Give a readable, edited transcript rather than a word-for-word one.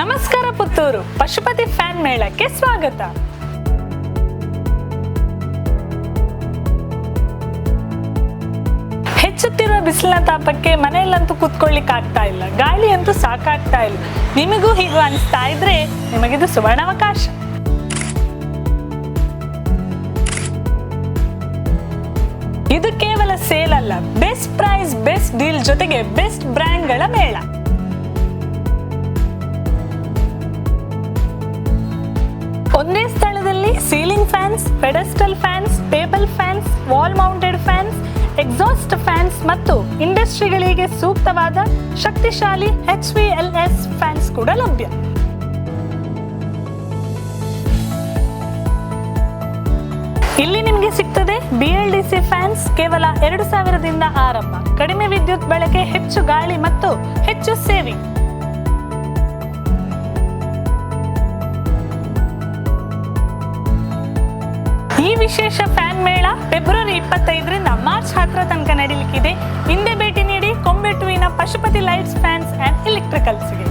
ನಮಸ್ಕಾರ ಪುತ್ತೂರು ಪಶುಪತಿ ಫ್ಯಾನ್ ಮೇಳಕ್ಕೆ ಸ್ವಾಗತ. ಹೆಚ್ಚುತ್ತಿರುವ ಬಿಸಿಲಿನ ತಾಪಕ್ಕೆ ಮನೆಯಲ್ಲಂತೂ ಕೂತ್ಕೊಳ್ಳಿಕ್ ಆಗ್ತಾ ಇಲ್ಲ, ಗಾಳಿ ಅಂತೂ ಸಾಕಾಗ್ತಾ ಇಲ್ಲ. ನಿಮಗೂ ಹೀಗೂ ಅನಿಸ್ತಾ ಇದ್ರೆ ನಿಮಗಿದು ಸುವರ್ಣಾವಕಾಶ. ಇದು ಕೇವಲ ಸೇಲ್ ಅಲ್ಲ, ಬೆಸ್ಟ್ ಪ್ರೈಸ್ ಬೆಸ್ಟ್ ಡೀಲ್ ಜೊತೆಗೆ ಬೆಸ್ಟ್ ಬ್ರ್ಯಾಂಡ್ಗಳ ಮೇಳ. ಒಂದೇ ಸ್ಥಳದಲ್ಲಿ ceiling fans, ಪೆಡೆಸ್ಟಲ್ fans, table fans, wall mounted fans, exhaust fans ಮತ್ತು ಇಂಡಸ್ಟ್ರಿಗಳಿಗೆ ಸೂಕ್ತವಾದ ಶಕ್ತಿಶಾಲಿ HVLS ಫ್ಯಾನ್ಸ್ ಕೂಡ ಲಭ್ಯ. ಇಲ್ಲಿ ನಿಮಗೆ ಸಿಗ್ತದೆ BLDC ಫ್ಯಾನ್ಸ್ ಕೇವಲ 2000ದಿಂದ ಆರಂಭ. ಕಡಿಮೆ ವಿದ್ಯುತ್ ಬಳಕೆ, ಹೆಚ್ಚು ಗಾಳಿ ಮತ್ತು ಹೆಚ್ಚು ಸೇವಿಂಗ್. ಈ ವಿಶೇಷ ಫ್ಯಾನ್ ಮೇಳ ಫೆಬ್ರವರಿ 25ರಿಂದ ಮಾರ್ಚ್ 10 ತನಕ ನಡೀಲಿಕ್ಕಿದೆ. ಹಿಂದೆ ಭೇಟಿ ನೀಡಿ ಕೊಂಬೆಟ್ಟುವಿನ ಪಶುಪತಿ ಲೈಟ್ಸ್ ಫ್ಯಾನ್ಸ್ ಅಂಡ್ ಎಲೆಕ್ಟ್ರಿಕಲ್ಸ್ಗೆ.